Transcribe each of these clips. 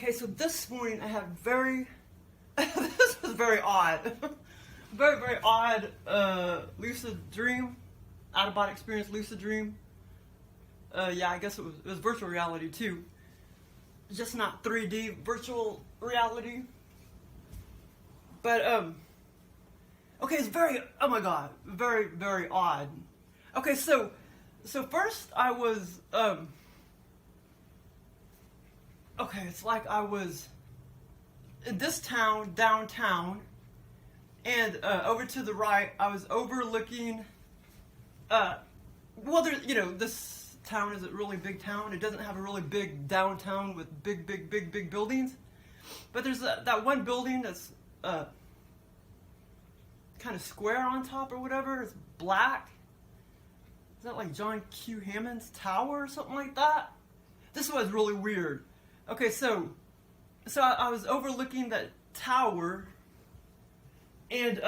Okay, so this morning I had this was very odd. Very, very odd lucid dream. Out of body experience lucid dream. Yeah, I guess it was virtual reality too. Just not 3D virtual reality. But okay, it's very, oh my god, very, very odd. Okay, so first I was okay, it's like I was in this town, downtown, and over to the right, I was overlooking, well, there's, this town is a really big town. It doesn't have a really big downtown with big buildings. But there's that one building that's kind of square on top or whatever. It's black. Is that like John Q. Hammond's tower or something like that? This was really weird. Okay, so I was overlooking that tower, and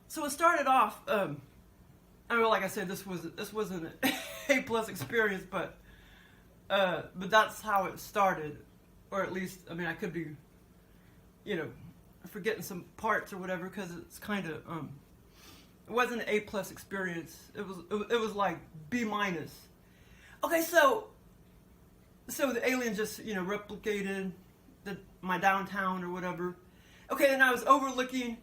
so it started off. I mean, like I said, this wasn't an A+ experience, but that's how it started, or at least, I mean, I could be, forgetting some parts or whatever, because it's kind of it wasn't an A+ experience. It was like B-. Okay, so the alien just replicated my downtown or whatever. Okay, and I was overlooking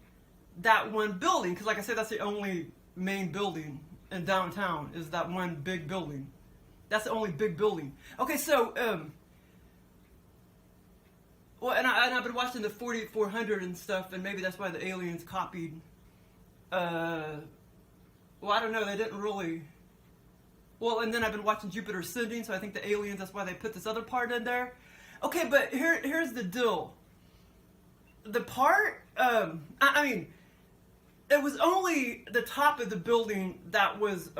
that one building, because like I said, that's the only main building in downtown, is that one big building. That's the only big building. Okay, so well, and I've been watching the 4400 and stuff, and maybe that's why the aliens copied. Well, I don't know. They didn't really. Well, and then I've been watching Jupiter Ascending, so I think the aliens, that's why they put this other part in there. Okay, but here's the deal. The part, I mean, it was only the top of the building that was,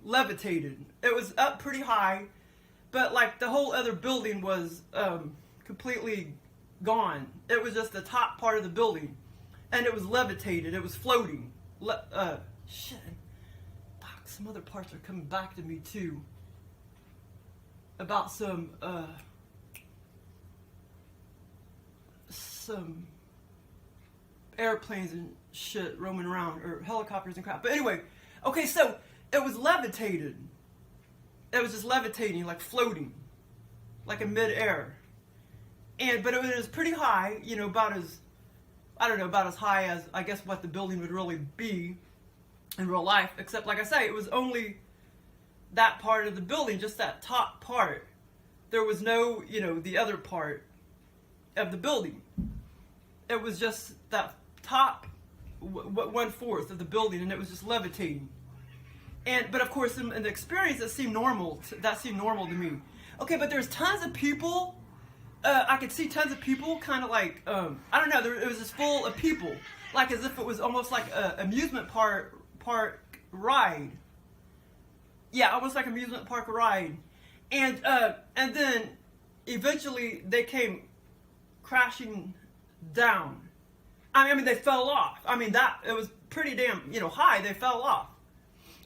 levitated. It was up pretty high, but like the whole other building was completely gone. It was just the top part of the building, and it was levitated. It was floating. Shit. Some other parts are coming back to me too. About some airplanes and shit roaming around, or helicopters and crap. But anyway, okay, so it was levitated. It was just levitating, like floating, like in midair. But it was pretty high, about as, I don't know, about as high as I guess what the building would really be in real life, except like I say, it was only that part of the building, just that top part. There was no, the other part of the building. It was just that top 1/4 of the building, and it was just levitating. But of course, in the experience, that seemed normal. That seemed normal to me. Okay, but there's tons of people. I could see tons of people, kind of like I don't know. It was just full of people, like as if it was almost like an amusement park ride. Yeah, almost like amusement park ride. And then eventually they came crashing down. I mean they fell off. I mean it was pretty damn, high. They fell off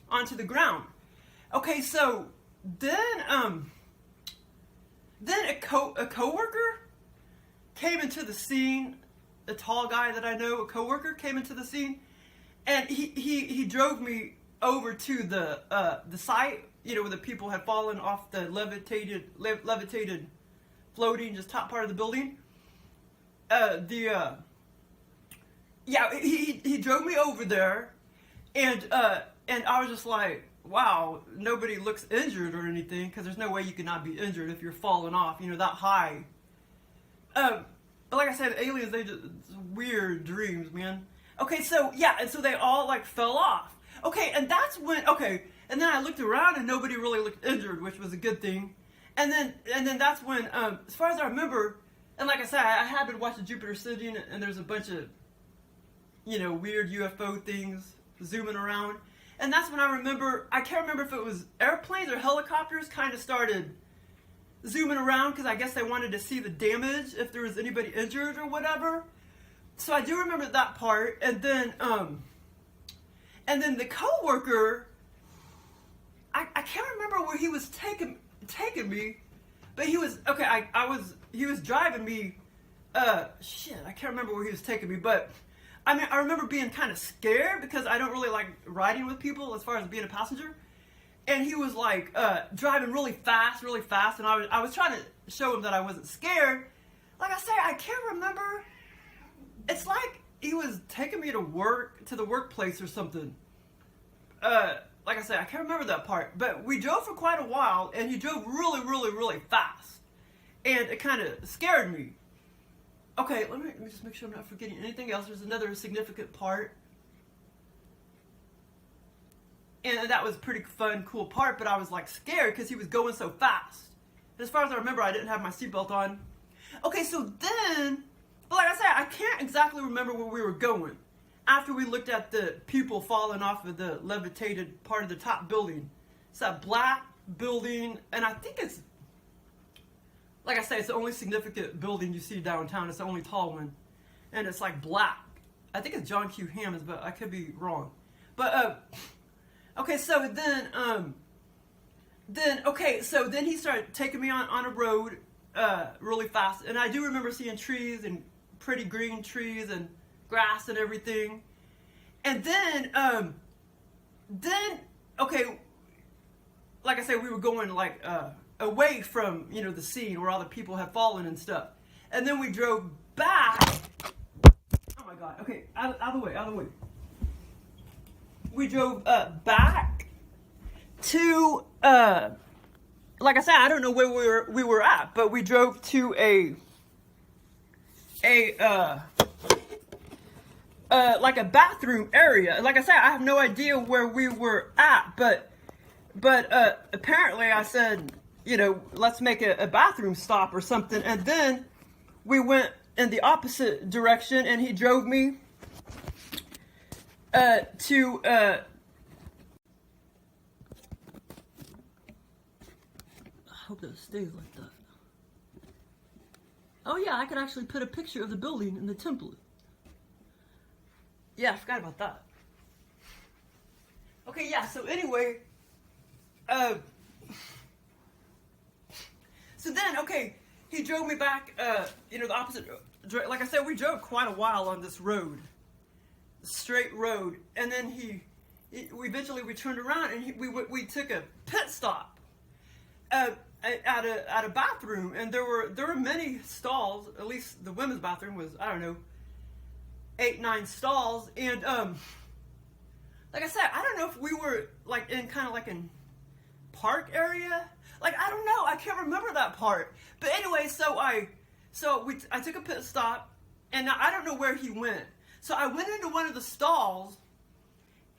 onto the ground. Okay, so then a coworker came into the scene. A tall guy that I know, a coworker, came into the scene. And he drove me over to the site, where the people had fallen off the levitated, floating, just top part of the building. Yeah, he drove me over there, and I was just like, wow, nobody looks injured or anything, because there's no way you could not be injured if you're falling off, that high. But like I said, aliens, they just weird dreams, man. Okay, so, yeah, and so they all, like, fell off. Okay, and that's when, and then I looked around and nobody really looked injured, which was a good thing. And then that's when, as far as I remember, and like I said, I had been watching Jupiter Ascending, and there's a bunch of, weird UFO things zooming around. And that's when I remember, I can't remember if it was airplanes or helicopters kind of started zooming around, because I guess they wanted to see the damage, if there was anybody injured or whatever. So I do remember that part, and then the coworker, I can't remember where he was taking me, But he was, okay, he was driving me, shit, I can't remember where he was taking me, but, I mean, I remember being kind of scared because I don't really like riding with people as far as being a passenger. And he was like, driving really fast, and I was trying to show him that I wasn't scared. Like I say, I can't remember. It's like he was taking me to the workplace or something. Like I said, I can't remember that part, but we drove for quite a while, and he drove really fast, and it kind of scared me. Okay, let me just make sure I'm not forgetting anything else. There's another significant part, and that was a pretty fun, cool part, but I was like scared because he was going so fast. As far as I remember, I didn't have my seatbelt on. Okay, so then, but like I said, I can't exactly remember where we were going. After we looked at the people falling off of the levitated part of the top building. It's that black building, and I think it's, like I say, it's the only significant building you see downtown. It's the only tall one, and it's like black. I think it's John Q. Hammond's, but I could be wrong. But, okay, so then he started taking me on a road really fast, and I do remember seeing trees and pretty green trees and grass and everything. And then okay, like I said, we were going like away from, you know, the scene where all the people had fallen and stuff. And then we drove back. Oh my god, okay, out of the way. We drove back to like I said, I don't know where we were at, but we drove to a like a bathroom area. Like I said, I have no idea where we were at, but apparently I said, you know, let's make a bathroom stop or something, and then we went in the opposite direction, and he drove me to I hope that stays like that. Oh yeah, I could actually put a picture of the building in the template. Yeah, I forgot about that. Okay, yeah, so anyway, so then, okay, he drove me back, you know, the opposite, like I said, we drove quite a while on this road, straight road, and then eventually we turned around, and we took a pit stop, at a bathroom, and there were many stalls. At least the women's bathroom was, I don't know, 8-9 stalls, and like I said, I don't know if we were like in kind of like in park area. Like, I don't know, I can't remember that part. But anyway, I took a pit stop, and I don't know where he went. So I went into one of the stalls,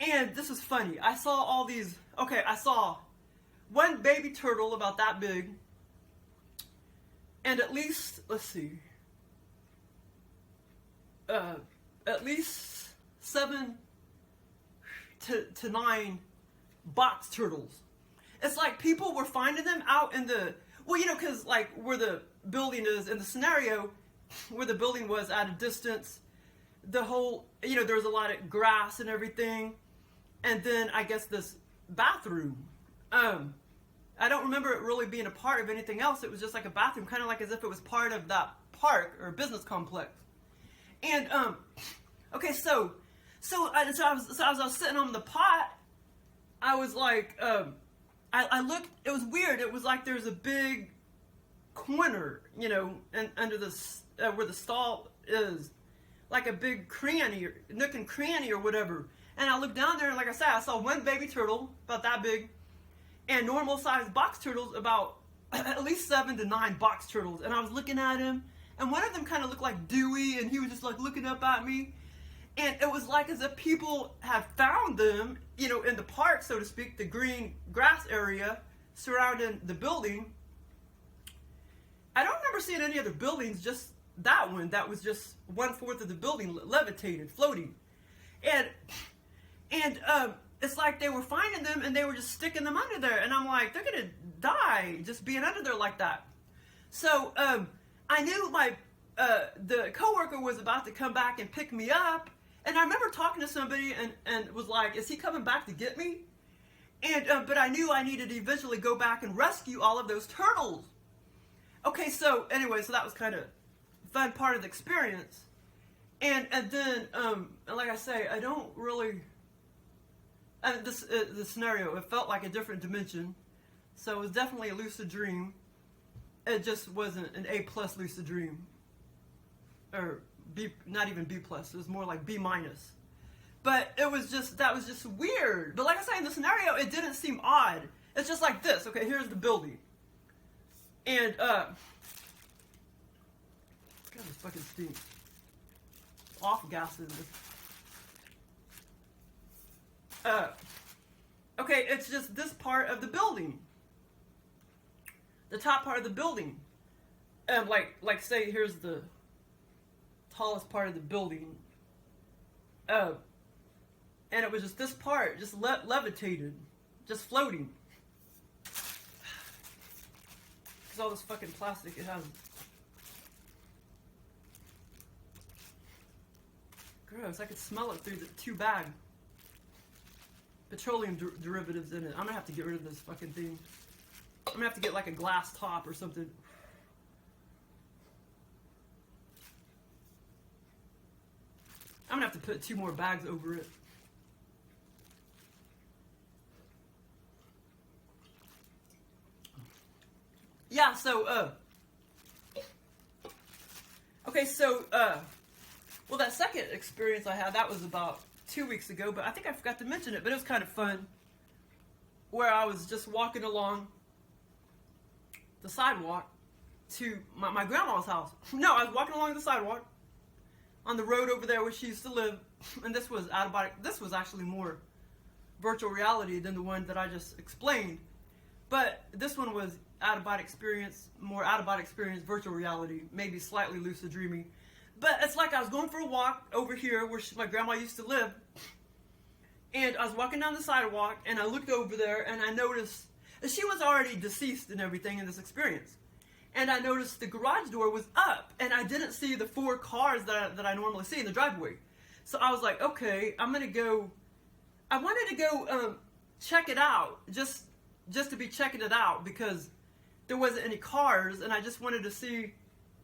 and this is funny. I saw all these. Okay, I saw one baby turtle about that big, and at least, let's see, at least 7 to 9 box turtles. It's like people were finding them out in the, well, you know, because like where the building is, in the scenario where the building was at a distance, the whole, you know, there was a lot of grass and everything, and then I guess this bathroom, I don't remember it really being a part of anything else. It was just like a bathroom, kind of like as if it was part of that park or business complex. And okay, so as I was sitting on the pot, I was like, I looked. It was weird. It was like there's a big corner, you know, and under this where the stall is, like a big cranny, or nook and cranny or whatever. And I looked down there, and like I said, I saw one baby turtle about that big, and normal sized box turtles about at least 7 to 9 box turtles. And I was looking at him, and one of them kind of looked like Dewey, and he was just like looking up at me. And it was like as if people had found them, you know, in the park, so to speak, the green grass area surrounding the building. I don't remember seeing any other buildings, just that one that was just 1/4 of the building levitated, floating. And it's like they were finding them, and they were just sticking them under there. And I'm like, they're going to die just being under there like that. So I knew the coworker was about to come back and pick me up. And I remember talking to somebody and was like, is he coming back to get me? And but I knew I needed to eventually go back and rescue all of those turtles. Okay, so anyway, so that was kind of fun part of the experience. And then, like I say, I don't really, the scenario, it felt like a different dimension. So it was definitely a lucid dream. It just wasn't an A+ lucid dream. Or B, not even B+, it was more like B-. But it was just, that was just weird. But like I say, in the scenario, it didn't seem odd. It's just like this. Okay, here's the building. And, God, this fucking stinks. Off gases. Okay, it's just this part of the building. The top part of the building. And like say, here's the tallest part of the building. And it was just this part, just levitated, just floating. Because all this fucking plastic it has. Gross, I could smell it through the 2-bag petroleum derivatives in it. I'm gonna have to get rid of this fucking thing. I'm gonna have to get like a glass top or something. I'm gonna have to put 2 more bags over it. Yeah, so, okay, so, well, that second experience I had, that was about 2 weeks ago, but I think I forgot to mention it, but it was kind of fun, where I was just walking along the sidewalk to my grandma's house. No, I was walking along the sidewalk on the road over there where she used to live, and this was this was actually more virtual reality than the one that I just explained, but this one was out-of-body experience, more out-of-body experience, virtual reality, maybe slightly lucid dreaming. But it's like I was going for a walk over here where my grandma used to live, and I was walking down the sidewalk, and I looked over there, and I noticed she was already deceased and everything in this experience. And I noticed the garage door was up, and I didn't see the 4 cars that I normally see in the driveway. So I was like, okay, I'm gonna go. I wanted to go check it out, just to be checking it out, because there wasn't any cars, and I just wanted to see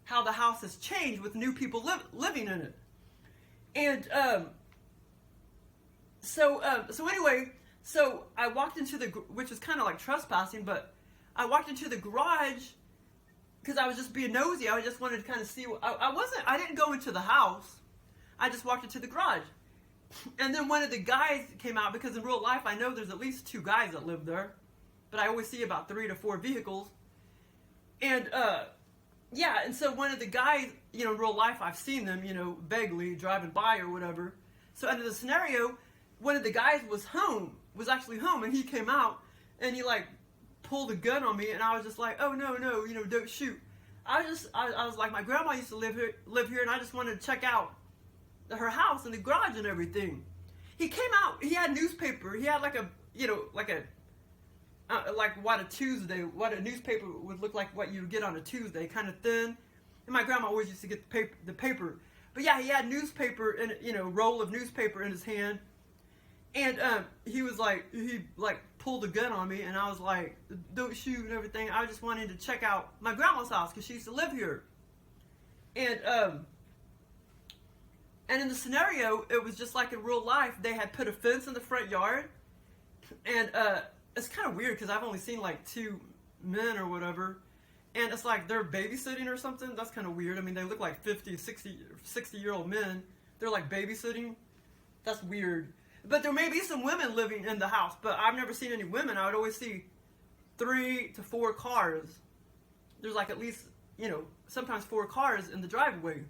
how the house has changed with new people living in it. And so anyway, so I walked into which is kind of like trespassing, but I walked into the garage because I was just being nosy. I just wanted to kind of see. I didn't go into the house. I just walked into the garage. And then one of the guys came out, because in real life I know there's at least 2 guys that live there, but I always see about 3 to 4 vehicles. And yeah, and so one of the guys, in real life I've seen them, vaguely driving by or whatever. So under the scenario, one of the guys was actually home, and he came out, and he like pulled a gun on me, and I was just like, oh no, don't shoot. I was like, my grandma used to live here, and I just wanted to check out her house and the garage and everything. He came out, he had newspaper, he had like a, like what a newspaper would look like, what you would get on a Tuesday, kind of thin. And my grandma always used to get the paper. But yeah, he had newspaper, and roll of newspaper in his hand. And he pulled a gun on me, and I was like, don't shoot and everything. I just wanted to check out my grandma's house, because she used to live here. And in the scenario, it was just like in real life. They had put a fence in the front yard, and it's kind of weird because I've only seen like 2 men or whatever, and it's like they're babysitting or something. That's kind of weird. I mean, they look like 50, 60-year-old men. They're like babysitting. That's weird. But there may be some women living in the house, but I've never seen any women. I would always see 3 to 4 cars. There's like at least, sometimes 4 cars in the driveway.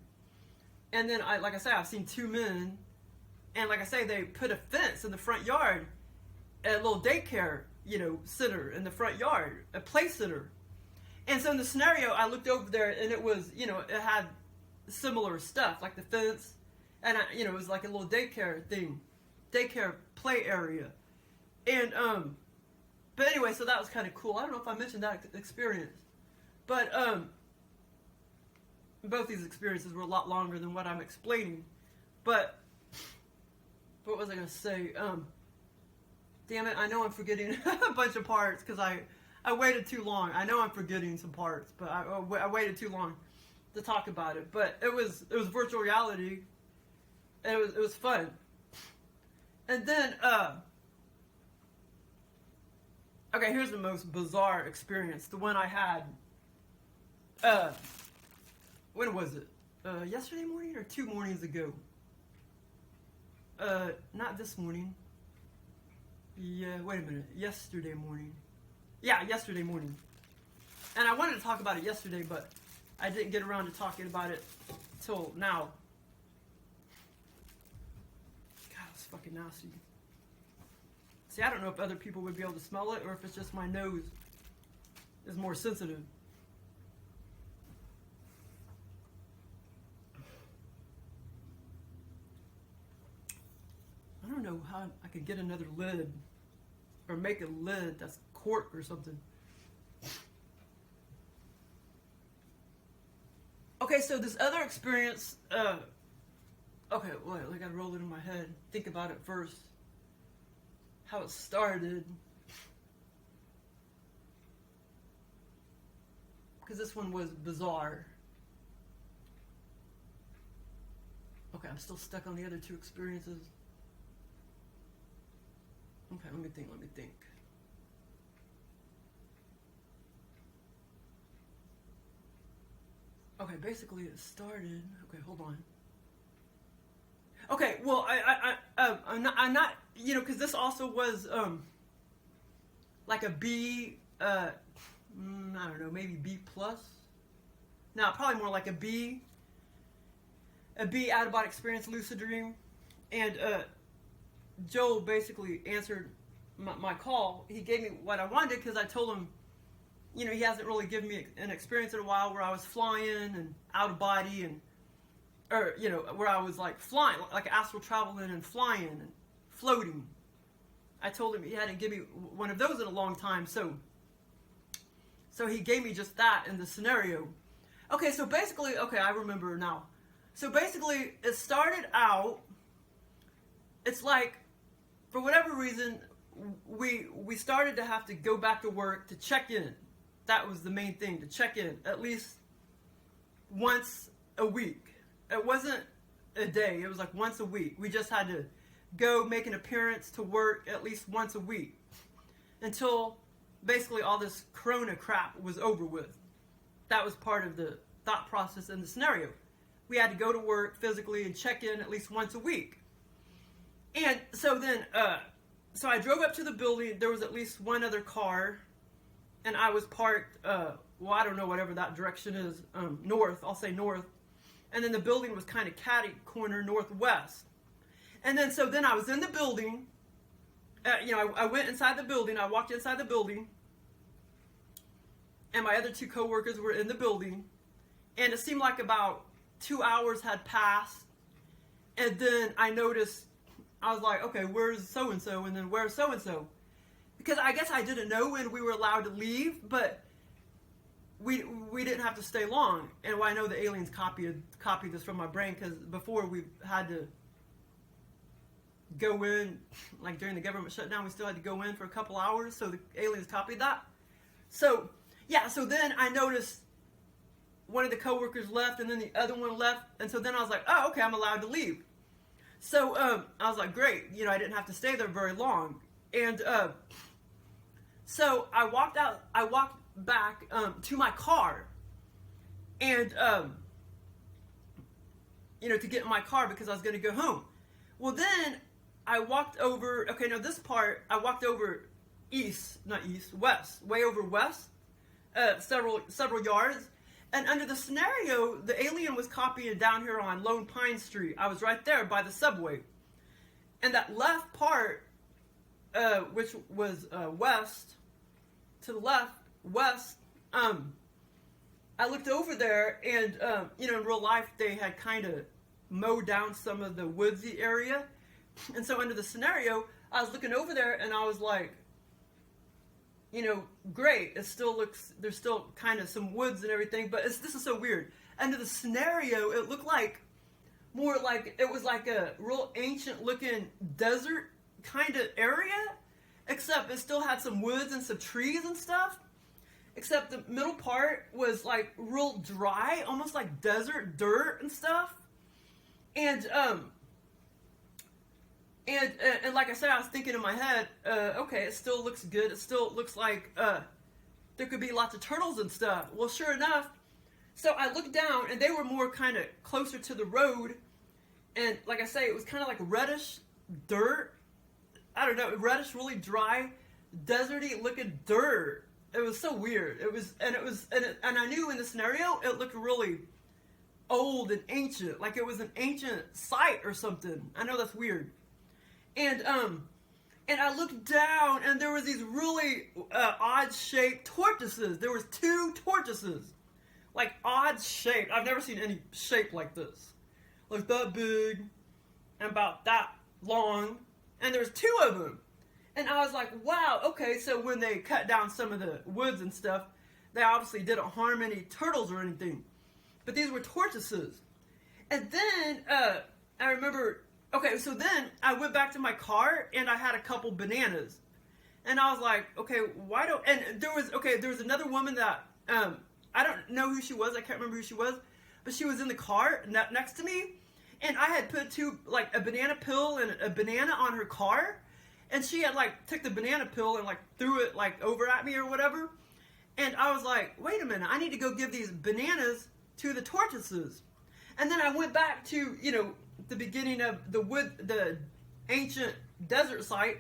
And then, like I say, I've seen 2 men, and like I say, they put a fence in the front yard, a little daycare, center in the front yard, a play center. And so in the scenario, I looked over there, and it was, it had similar stuff, like the fence, and it was like a little daycare thing, daycare play area. And but anyway, so that was kind of cool. I don't know if I mentioned that experience, but both these experiences were a lot longer than what I'm explaining. But what was I going to say? Damn it, I know I'm forgetting a bunch of parts, because I I waited too long. I know I'm forgetting some parts, but I waited too long to talk about it. But it was virtual reality. And it was fun. And then okay, here's the most bizarre experience. The one I had. When was it? Yesterday morning or 2 mornings ago? Not this morning. Yeah, wait a minute. Yesterday morning. Yeah, yesterday morning. And I wanted to talk about it yesterday, but I didn't get around to talking about it till now. God, it's fucking nasty. See, I don't know if other people would be able to smell it or if it's just my nose is more sensitive. I don't know how I could get another lid or make a lid that's cork or something. Okay, so this other experience, okay, wait, I gotta roll it in my head. Think about it first. How it started. Because this one was bizarre. Okay, I'm still stuck on the other two experiences. Okay, let me think. Okay, basically it started. Okay, hold on. Okay, well, I'm not, you know, because this also was like a B, I don't know, maybe B plus. No, probably more like a B out of body experience, lucid dream, and Joel basically answered my call. He gave me what I wanted because I told him, you know, he hasn't really given me an experience in a while where I was flying and out of body and, or, you know, where I was like flying, like astral traveling and flying and floating. I told him he hadn't given me one of those in a long time, so he gave me just that in the scenario. Okay, so basically, okay, I remember now. So basically, it started out, it's like, for whatever reason, we started to have to go back to work to check in. That was the main thing, to check in at least once a week. It wasn't a day, it was like once a week. We just had to go make an appearance to work at least once a week until basically all this corona crap was over with. That was part of the thought process in the scenario. We had to go to work physically and check in at least once a week. And so then, so I drove up to the building. There was at least one other car, and I was parked, well, I don't know, whatever that direction is, north, I'll say north. And then the building was kind of catty corner northwest. And then, so then I was in the building, you know, I went inside the building, I walked inside the building, and my other two coworkers were in the building, and it seemed like about 2 hours had passed, and then I noticed, I was like, okay, where's so-and-so, and then where's so-and-so? Because I guess I didn't know when we were allowed to leave, but we didn't have to stay long. And well, I know the aliens copied this from my brain, because before we had to go in, like during the government shutdown, we still had to go in for a couple hours, so the aliens copied that. So, yeah, so then I noticed one of the coworkers left, and then the other one left, and so then I was like, oh, okay, I'm allowed to leave. So, I was like, great, you know, I didn't have to stay there very long. And, so I walked back, to my car, and, you know, to get in my car because I was going to go home. Well, then I walked over, okay, now this part, I walked over west, way over west, several yards. And under the scenario, the alien was copying down here on Lone Pine Street. I was right there by the subway. And that left part, which was west, to the left, west, I looked over there, and, you know, in real life, they had kind of mowed down some of the woodsy area. And so under the scenario, I was looking over there, and I was like, you know, great. It still looks, there's still kind of some woods and everything, but this is so weird. Under the scenario, it looked like, more like, it was like a real ancient looking desert kind of area, except it still had some woods and some trees and stuff. except the middle part was like real dry, almost like desert dirt and stuff. And and like I said, I was thinking in my head, okay, it still looks good. It still looks like there could be lots of turtles and stuff. Well, sure enough, so I looked down, and they were more kind of closer to the road. And like I say, it was kind of like reddish dirt. I don't know, reddish, really dry, deserty looking dirt. It was so weird. And I knew in the scenario it looked really old and ancient, like it was an ancient site or something. I know that's weird. And I looked down, and there was these really odd shaped tortoises. There was 2 tortoises, like odd shaped. I've never seen any shape like this, like that big and about that long. And there's 2 of them. And I was like, wow, okay, so when they cut down some of the woods and stuff, they obviously didn't harm any turtles or anything. But these were tortoises. And then I remember, okay, so then I went back to my car, and I had a couple bananas. And I was like, okay, why don't, and there was another woman that, I don't know who she was, I can't remember who she was, but she was in the car next to me. And I had put a banana peel and a banana on her car. And she had, took the banana peel and, threw it, over at me or whatever. And I was like, wait a minute, I need to go give these bananas to the tortoises. And then I went back to, the beginning of the ancient desert site.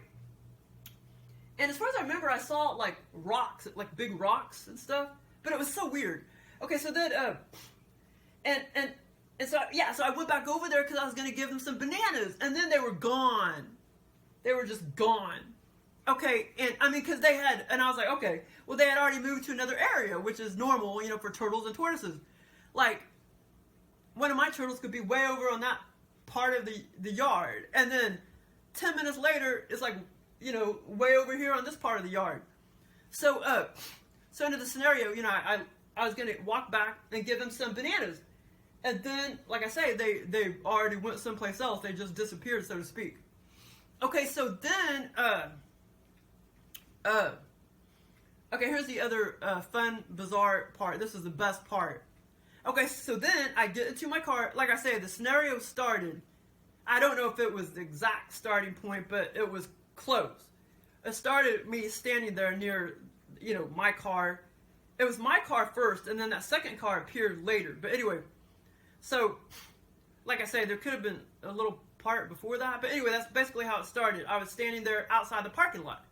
And as far as I remember, I saw, rocks, big rocks and stuff. But it was so weird. Okay, so then, so I went back over there because I was going to give them some bananas. And then they were gone. They were just gone. Okay, and I mean, because and I was like, okay, well, they had already moved to another area, which is normal, for turtles and tortoises. Like, one of my turtles could be way over on that part of the yard. And then 10 minutes later, it's way over here on this part of the yard. So, so into the scenario, I was going to walk back and give them some bananas. And then, like I say, they already went someplace else. They just disappeared, so to speak. Okay, so then, okay, here's the other fun, bizarre part. This is the best part. Okay, so then I get into my car. Like I say, the scenario started. I don't know if it was the exact starting point, but it was close. It started me standing there near, my car. It was my car first, and then that second car appeared later. But anyway, so, like I say, there could have been a little part before that. But anyway, that's basically how it started. I was standing there outside the parking lot,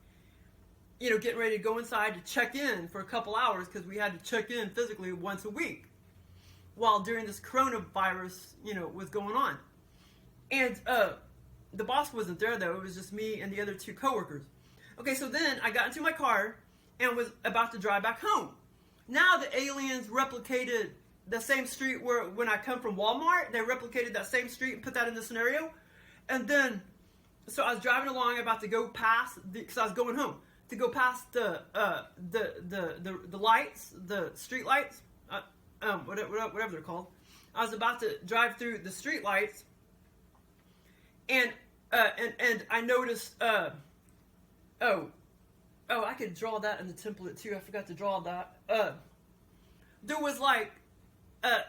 getting ready to go inside to check in for a couple hours because we had to check in physically once a week while during this coronavirus, was going on. And the boss wasn't there, though. It was just me and the other 2 coworkers. Okay, so then I got into my car and was about to drive back home. Now the aliens replicated the same street where when I come from Walmart, they replicated that same street and put that in the scenario. And then, so I was driving along, about to go past, because I was going home, to go past the lights, the street lights, whatever they're called. I was about to drive through the street lights, and I noticed, I could draw that in the template too. I forgot to draw that. There was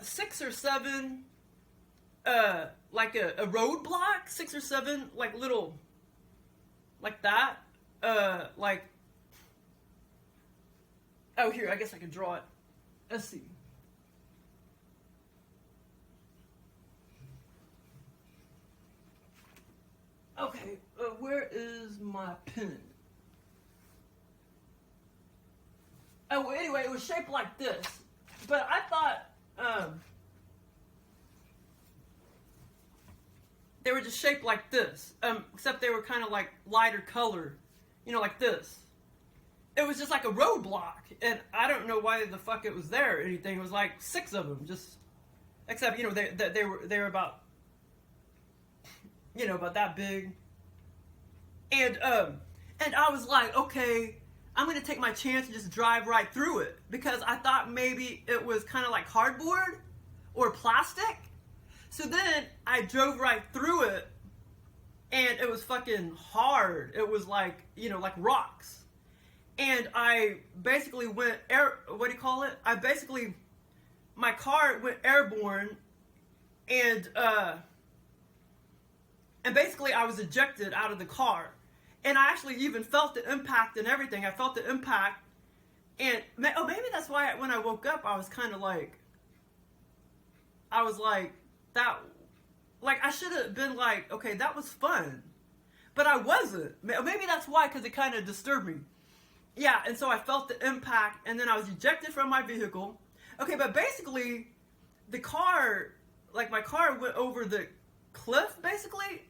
6 or 7, a roadblock, 6 or 7, little, like that, oh, here, I guess I can draw it. Let's see. Okay, where is my pen? Oh, well, anyway, it was shaped like this, but I thought, they were just shaped like this, except they were kind of lighter color, like this. It was just like a roadblock, and I don't know why the fuck it was there or anything. It was 6 of them, just, except, they were about, about that big. And I was like, okay, I'm going to take my chance and just drive right through it, because I thought maybe it was kind of like cardboard or plastic. So then I drove right through it, and it was fucking hard. It was like rocks. and I basically went what do you call it? My car went airborne, and basically I was ejected out of the car. And I actually even felt the impact and everything. I felt the impact, and maybe that's why when I woke up, I was like that, like I should have been like, okay, that was fun, but I wasn't. Maybe that's why, because it kind of disturbed me. Yeah, and so I felt the impact, and then I was ejected from my vehicle. Okay, but basically, the car, like my car went over the cliff, basically.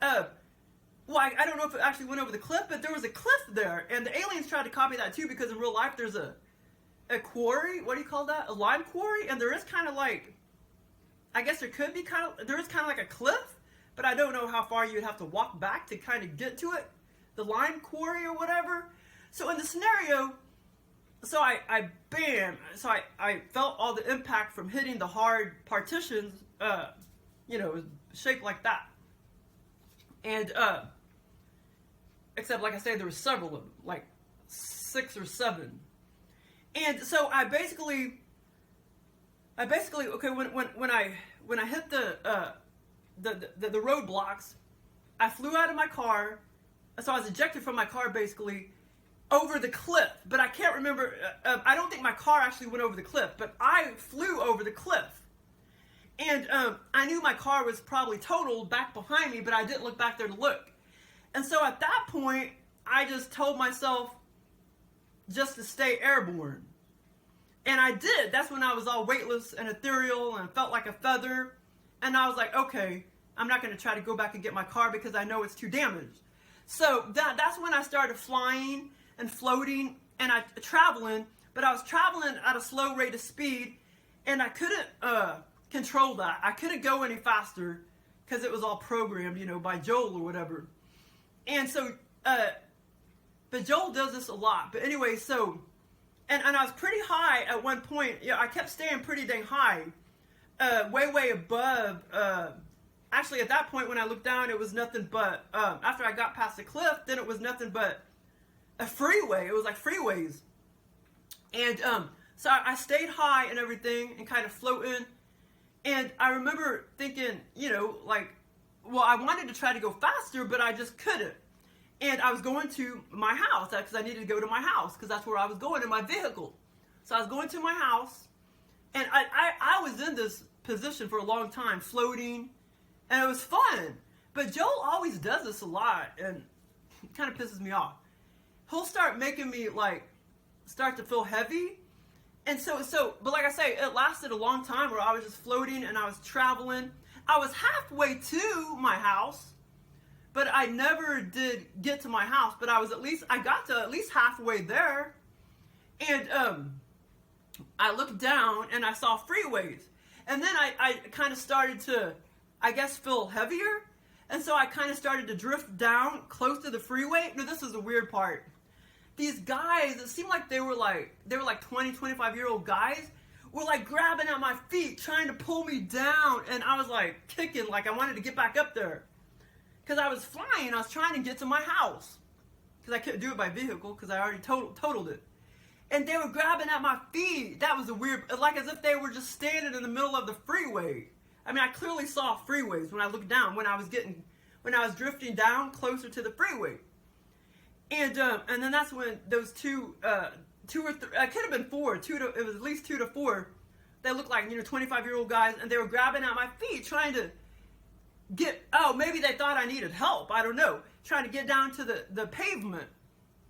Well, I don't know if it actually went over the cliff, but there was a cliff there, and the aliens tried to copy that too, because in real life there's a quarry. What do you call that? A lime quarry, and there is kind of like, I guess there is kind of like a cliff, but I don't know how far you'd have to walk back to kind of get to it, the lime quarry or whatever. So in the scenario, so I felt all the impact from hitting the hard partitions, shaped like that, and except like I say, there were several of them, like 6 or 7, and so I basically okay, when I hit the roadblocks, I flew out of my car, so I was ejected from my car basically over the cliff, but I can't remember. I don't think my car actually went over the cliff, but I flew over the cliff, and I knew my car was probably totaled back behind me, but I didn't look back there to look. And so at that point, I just told myself just to stay airborne. And I did. That's when I was all weightless and ethereal and felt like a feather. And I was like, okay, I'm not going to try to go back and get my car because I know it's too damaged. So that's when I started flying and floating and traveling. But I was traveling at a slow rate of speed, and I couldn't control that. I couldn't go any faster because it was all programmed, by Joel or whatever. And so, but Joel does this a lot. But anyway, so, and I was pretty high at one point. Yeah, I kept staying pretty dang high, way above. Actually, at that point when I looked down, it was nothing but, after I got past the cliff, then it was nothing but a freeway. It was like freeways. And so I stayed high and everything and kind of floating. And I remember thinking, I wanted to try to go faster, but I just couldn't. And I was going to my house because I needed to go to my house because that's where I was going in my vehicle. So I was going to my house, and I was in this position for a long time, floating, and it was fun. But Joel always does this a lot, and it kind of pisses me off. He'll start making me start to feel heavy. And but like I say, it lasted a long time where I was just floating and I was traveling. I was halfway to my house, but I never did get to my house. But I got to at least halfway there. And I looked down and I saw freeways. And then I kind of started to, I guess, feel heavier. And so I kind of started to drift down close to the freeway. No, this is the weird part. These guys, it seemed like they were like 20, 25-year-old guys, were grabbing at my feet, trying to pull me down, and I was kicking, I wanted to get back up there. Because I was flying, I was trying to get to my house. Because I couldn't do it by vehicle, because I already totaled it. And they were grabbing at my feet. That was a weird, as if they were just standing in the middle of the freeway. I mean, I clearly saw freeways when I looked down, when I was drifting down closer to the freeway. And then that's when those two or three, it could have been 4, it was at least 2 to 4. They looked like 25-year-old guys, and they were grabbing at my feet, trying to maybe they thought I needed help. I don't know, trying to get down to the pavement,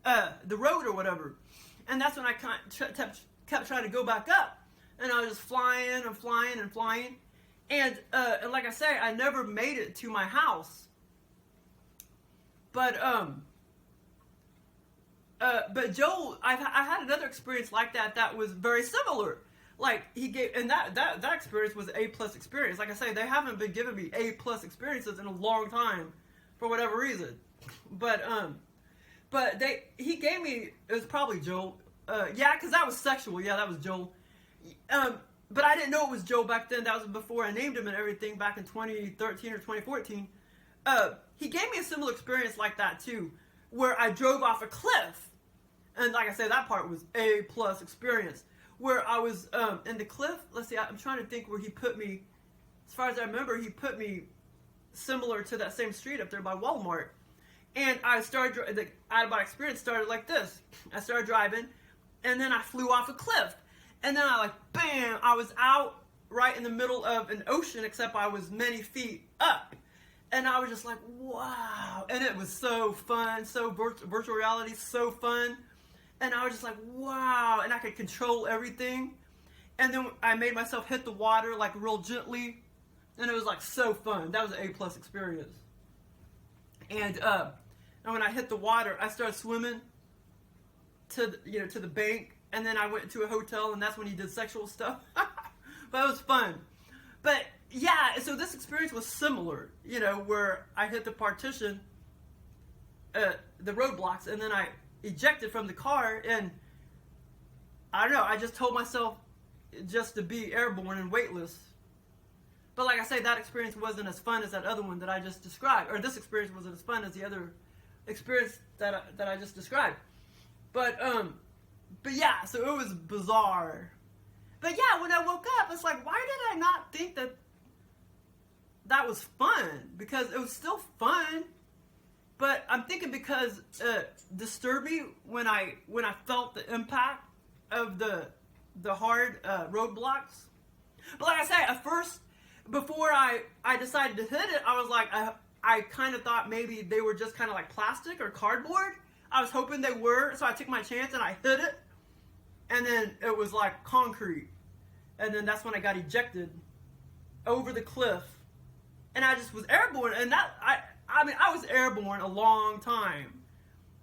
the road or whatever. And that's when I kept trying to go back up, and I was just flying and flying and flying, and like I say, I never made it to my house. But Joel, I had another experience like that was very similar. He gave, and that experience was an A+ experience. Like I say, they haven't been giving me A+ experiences in a long time, for whatever reason. But he gave me, it was probably Joel. Because that was sexual. Yeah, that was Joel. But I didn't know it was Joel back then. That was before I named him and everything back in 2013 or 2014. He gave me a similar experience like that too, where I drove off a cliff. And like I said, that part was A+ experience. Where I was in the cliff, let's see, I'm trying to think where he put me. As far as I remember, he put me similar to that same street up there by Walmart. And I started, the out-of-body experience started like this. I started driving, and then I flew off a cliff. And then I bam, I was out right in the middle of an ocean, except I was many feet up. And I was just like, wow. And it was so fun, so virtual reality, so fun. And I was just like, wow. And I could control everything. And then I made myself hit the water real gently. And it was so fun. That was an A+ experience. And when I hit the water, I started swimming to the bank. And then I went to a hotel, and that's when he did sexual stuff. But it was fun. But yeah, so this experience was similar, where I hit the partition, the roadblocks, and then I ejected from the car, and I don't know, I just told myself just to be airborne and weightless. But like I say, that experience wasn't as fun as that other one that I just described, or this experience wasn't as fun as the other experience that I just described. But yeah, so it was bizarre. But yeah, when I woke up, it's like, why did I not think that was fun? Because it was still fun. But I'm thinking because it disturbed me when I felt the impact of the hard roadblocks. But like I said, at first, before I decided to hit it, I was like, I kind of thought maybe they were just kind of like plastic or cardboard. I was hoping they were, so I took my chance and I hit it. And then it was like concrete. And then that's when I got ejected over the cliff. And I just was airborne. And I mean, I was airborne a long time.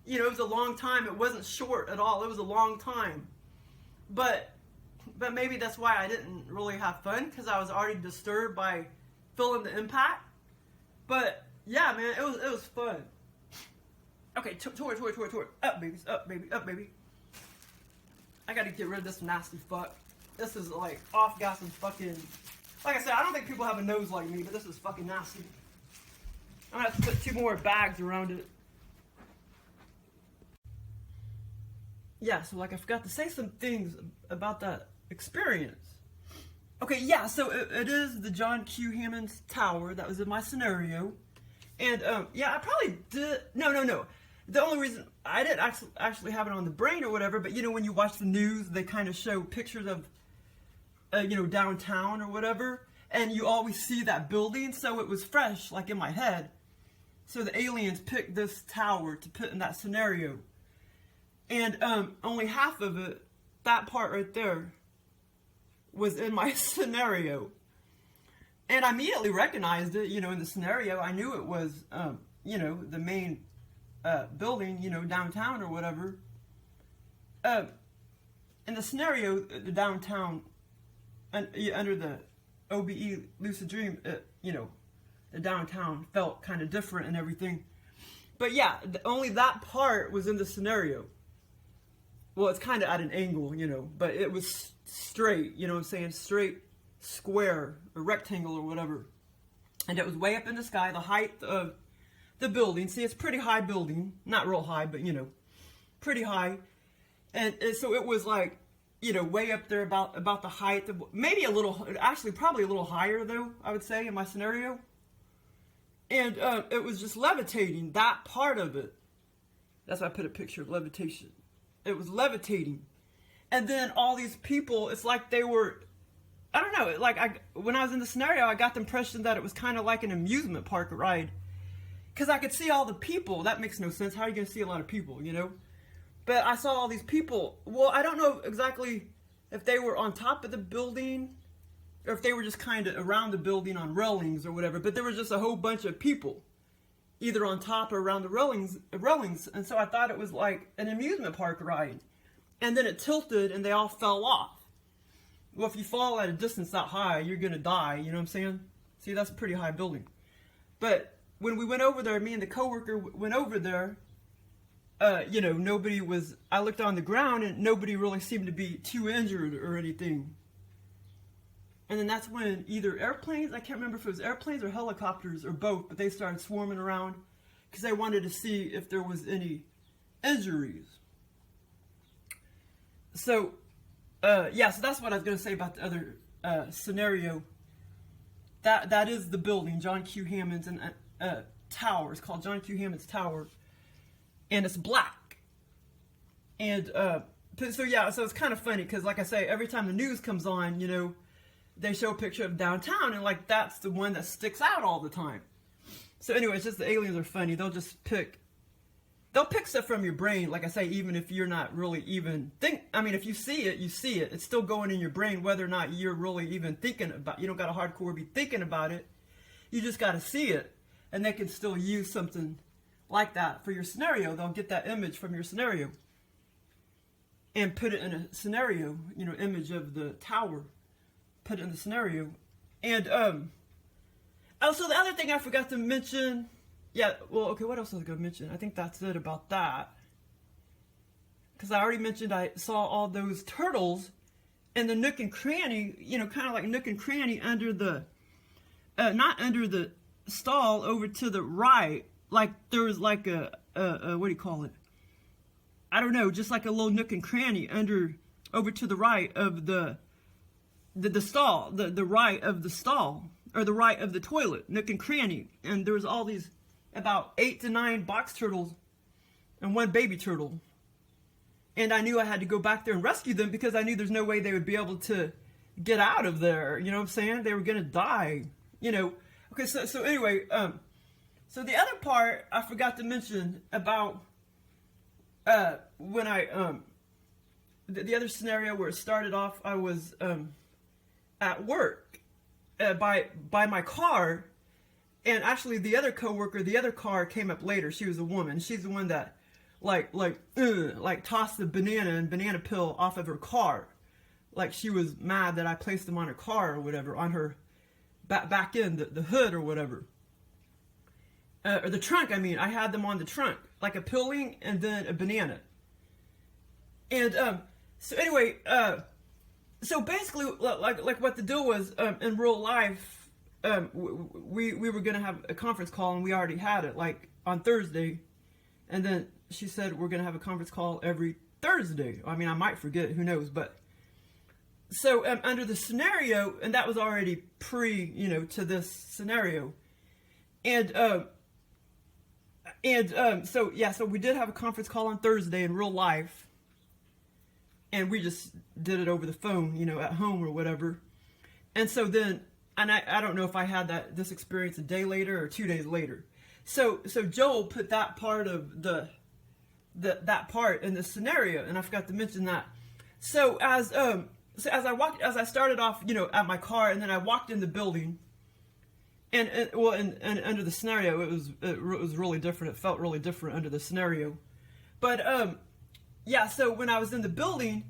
It was a long time. It wasn't short at all. It was a long time. But maybe that's why I didn't really have fun, because I was already disturbed by feeling the impact. But yeah, man, it was fun. Okay, toward. Up, babies. Up, baby. Up, baby. I gotta get rid of this nasty fuck. This is off-gassing fucking... Like I said, I don't think people have a nose like me, but this is fucking nasty. I'm gonna have to put 2 more bags around it. Yeah, so I forgot to say some things about that experience. Okay, yeah, so it is the John Q. Hammond's tower that was in my scenario. And, yeah, I probably did... No. The only reason I didn't actually have it on the brain or whatever, but when you watch the news, they kind of show pictures of, downtown or whatever, and you always see that building, so it was fresh, in my head. So the aliens picked this tower to put in that scenario. And only half of it, that part right there, was in my scenario. And I immediately recognized it, in the scenario. I knew it was, the main building, downtown or whatever. In the scenario, the downtown, under the OBE Lucid Dream, the downtown felt kind of different and everything. But yeah, only that part was in the scenario. Well, it's kind of at an angle, but it was straight, what I'm saying? Straight, square, or rectangle or whatever. And it was way up in the sky, the height of the building. See, it's a pretty high building. Not real high, but, pretty high. And so it was way up there about the height. Maybe a little, actually probably a little higher, though, I would say, in my scenario. And it was just levitating, that part of it. That's why I put a picture of levitation. It was levitating. And then all these people, it's like they were, I don't know, when I was in the scenario, I got the impression that it was kind of like an amusement park ride. Because I could see all the people. That makes no sense. How are you going to see a lot of people, But I saw all these people. Well, I don't know exactly if they were on top of the building or if they were just kind of around the building on railings or whatever. But there was just a whole bunch of people, either on top or around the railings. And so I thought it was like an amusement park ride. And then it tilted and they all fell off. Well, if you fall at a distance that high, you're going to die. You know what I'm saying? See, that's a pretty high building. But when we went over there, me and the coworker went over there, nobody was, I looked on the ground and nobody really seemed to be too injured or anything. And then that's when either airplanes, I can't remember if it was airplanes or helicopters or both, but they started swarming around because they wanted to see if there was any injuries. so yeah, so that's what I was going to say about the other scenario. That is the building, John Q. Hammond's and tower. It's called John Q. Hammond's Tower, and it's black. And so yeah, so it's kind of funny because, like I say, every time the news comes on, you know, they show a picture of downtown, and like that's the one that sticks out all the time. So anyway, it's just the aliens are funny. They'll pick stuff from your brain, like I say, even if you're not really even I mean, if you see it, you see it. It's still going in your brain, whether or not you're really even thinking about. You don't got to hardcore be thinking about it. You just got to see it, and they can still use something like that for your scenario. They'll get that image from your scenario and put it in a scenario, you know, image of the tower, put it in the scenario. And also the other thing I forgot to mention. Yeah, well, okay, what else was I going to mention? I think that's it about that. Because I already mentioned I saw all those turtles in the nook and cranny, you know, kind of like nook and cranny under the, not under the stall, over to the right. Like there was like a what do you call it? I don't know, just like a little nook and cranny over to the right of the stall, the right of the stall, or the right of the toilet, nook and cranny. And there was all these, about 8 to 9 box turtles and 1 baby turtle. And I knew I had to go back there and rescue them because I knew there's no way they would be able to get out of there. You know what I'm saying? They were going to die, you know. Okay, so anyway, so the other part I forgot to mention about when I, the other scenario where it started off, I was at work by my car. And actually, the other coworker, the other car came up later. She was a woman. She's the one that, like tossed the banana and banana peel off of her car. Like she was mad that I placed them on her car or whatever, on her back end, the hood or whatever, or the trunk. I mean, I had them on the trunk, like a peeling and then a banana. And so anyway, so basically, like what the deal was in real life. We were going to have a conference call, and we already had it, like, on Thursday. And then she said we're going to have a conference call every Thursday. I mean, I might forget, who knows. But so under the scenario, and that was already you know, to this scenario. And so, yeah, so we did have a conference call on Thursday in real life. And we just did it over the phone, you know, at home or whatever. And so then, and I don't know if I had this experience a day later or 2 days later. So Joel put that part of that part in the scenario, and I forgot to mention that. So as I started off, you know, at my car, and then I walked in the building, and under the scenario, it was really different. It felt really different under the scenario, but yeah. So when I was in the building,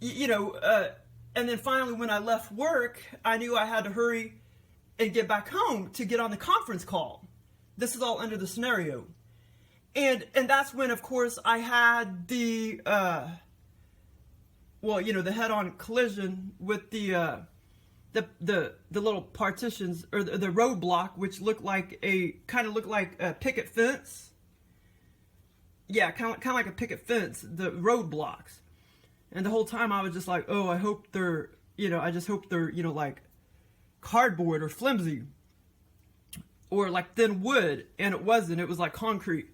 you know. And then finally, when I left work, I knew I had to hurry and get back home to get on the conference call. This is all under the scenario. And that's when, of course, I had the, well, you know, the head-on collision with the little partitions, or the roadblock, which kind of looked like a picket fence. Yeah, kind of like a picket fence, the roadblocks. And the whole time I was just like, oh, I hope they're, you know, I just hope they're, you know, like cardboard or flimsy or like thin wood. And it wasn't. It was like concrete.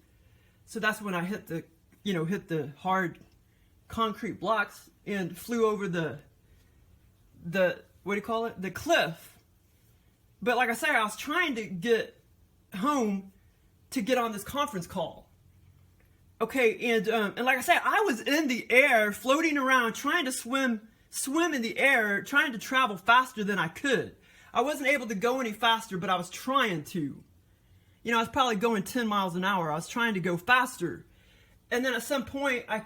So that's when I hit the hard concrete blocks and flew over the what do you call it? The cliff. But like I say, I was trying to get home to get on this conference call. Okay, and like I said, I was in the air, floating around, trying to swim in the air, trying to travel faster than I could. I wasn't able to go any faster, but I was trying to. You know, I was probably going 10 miles an hour. I was trying to go faster. And then at some point, I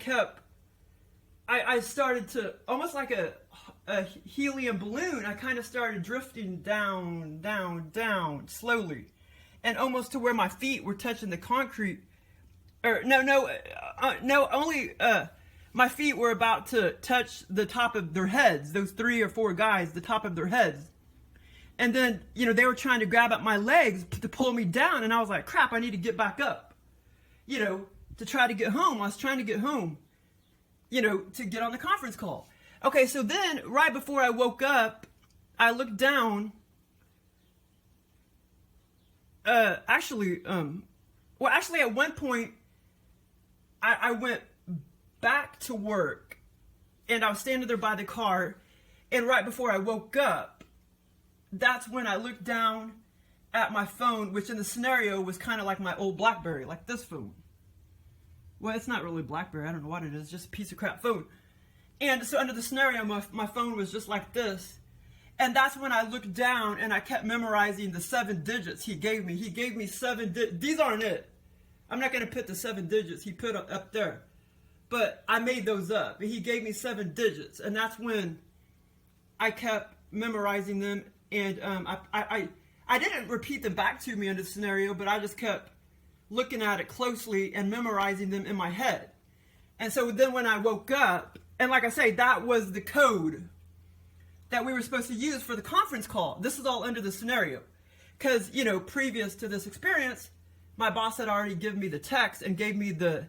started to, almost like a helium balloon, I kind of started drifting down, slowly. And almost to where my feet were touching the concrete. Or only my feet were about to touch the top of their heads. Those 3 or 4 guys, the top of their heads. And then, you know, they were trying to grab at my legs to pull me down, and I was like, crap, I need to get back up, you know, to try to get home. I was trying to get home. you know, to get on the conference call. Okay, so then right before I woke up, I looked down. Actually, at one point, I went back to work, and I was standing there by the car, and right before I woke up, that's when I looked down at my phone, which in the scenario was kind of like my old BlackBerry, like this phone. Well, it's not really BlackBerry, I don't know what it is, just a piece of crap phone. And so under the scenario, my phone was just like this. And that's when I looked down and I kept memorizing the 7 digits he gave me. He gave me 7 digits. These aren't it. I'm not going to put the 7 digits he put up there. But I made those up. He gave me 7 digits. And that's when I kept memorizing them. And I didn't repeat them back to me in the scenario, but I just kept looking at it closely and memorizing them in my head. And so then when I woke up, and like I say, that was the code that we were supposed to use for the conference call. This is all under the scenario. Because, you know, previous to this experience, my boss had already given me the text and gave me the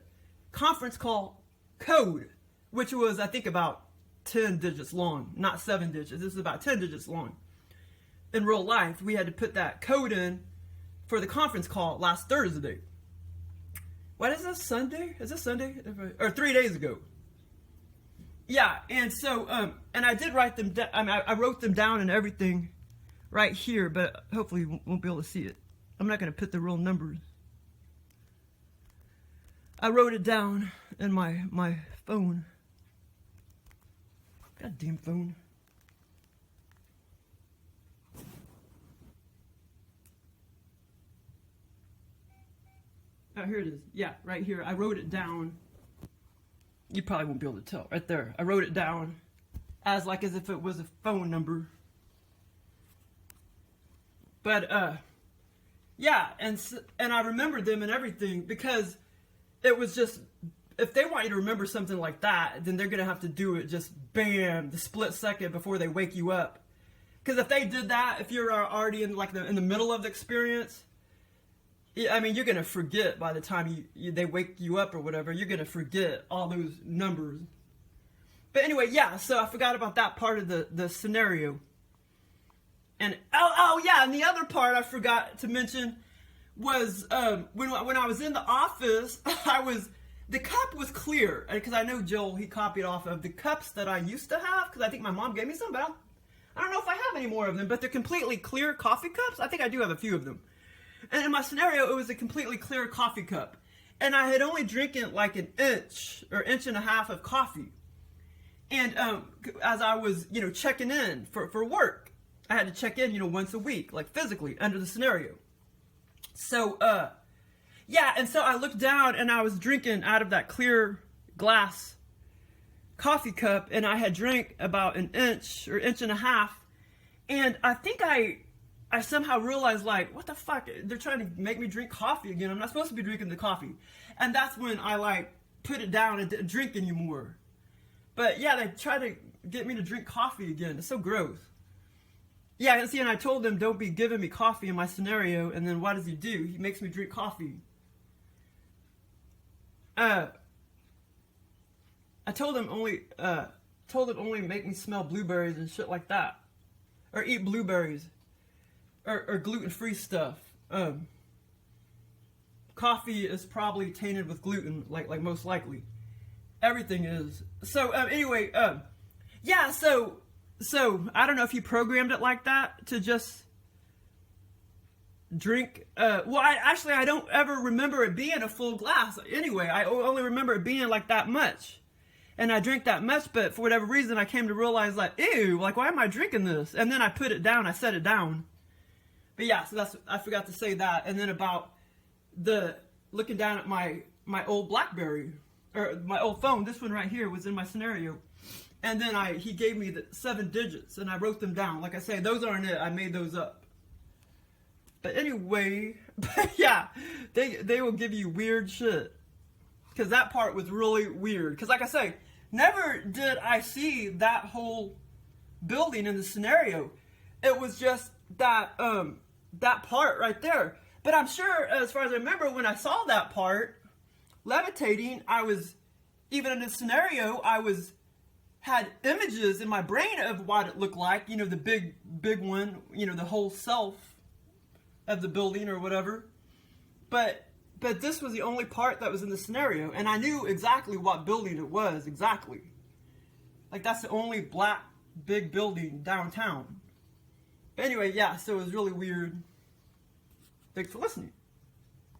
conference call code, which was, I think, about 10 digits long, not 7 digits. This is about 10 digits long. In real life, we had to put that code in for the conference call last Thursday. What is this, Sunday? Is this Sunday? Or 3 days ago. Yeah, and so, and I did write them down. I mean, I wrote them down and everything right here, but hopefully you won't be able to see it. I'm not going to put the real numbers. I wrote it down in my phone. Goddamn phone. Oh, here it is. Yeah, right here. I wrote it down. You probably won't be able to tell. Right there. I wrote it down as if it was a phone number. But, yeah, and I remembered them and everything because it was just, if they want you to remember something like that, then they're going to have to do it just bam, the split second before they wake you up. Because if they did that, if you're already in in the middle of the experience, I mean, you're going to forget by the time they wake you up or whatever. You're going to forget all those numbers. But anyway, yeah, so I forgot about that part of the scenario. And, oh yeah, and the other part I forgot to mention was when I was in the office, the cup was clear. Because I know Joel, he copied off of the cups that I used to have. Because I think my mom gave me some, but I don't know if I have any more of them. But they're completely clear coffee cups. I think I do have a few of them. And in my scenario, it was a completely clear coffee cup. And I had only drinking like an inch or inch and a half of coffee. And as I was, checking in for work, I had to check in, once a week, like physically, under the scenario. So, yeah, and so I looked down and I was drinking out of that clear glass coffee cup. And I had drank about an inch or inch and a half. And I think I somehow realized, what the fuck? They're trying to make me drink coffee again. I'm not supposed to be drinking the coffee. And that's when I, put it down and didn't drink anymore. But, yeah, they tried to get me to drink coffee again. It's so gross. Yeah, and I told them, don't be giving me coffee in my scenario. And then what does he do? He makes me drink coffee. I told him only make me smell blueberries and shit like that. Or eat blueberries. Or gluten-free stuff. Coffee is probably tainted with gluten, like most likely. Everything is. So anyway, yeah. So I don't know if he programmed it like that to just drink. Well, I don't ever remember it being a full glass. Anyway, I only remember it being like that much, and I drank that much. But for whatever reason, I came to realize ew, why am I drinking this? And then I put it down. I set it down. But yeah, so I forgot to say that. And then about looking down at my old BlackBerry, or my old phone, this one right here was in my scenario. And then he gave me the 7 digits, and I wrote them down. Like I say, those aren't it. I made those up. But anyway, yeah, they will give you weird shit. Because that part was really weird. Because like I say, never did I see that whole building in the scenario. It was just that part right there. But I'm sure, as far as I remember, when I saw that part levitating, I was even in this scenario, had images in my brain of what it looked like, you know, the big one, you know, the whole self of the building or whatever. But this was the only part that was in the scenario, and I knew exactly what building it was, exactly. Like, that's the only black big building downtown. But anyway, yeah, so it was really weird. Thanks for listening.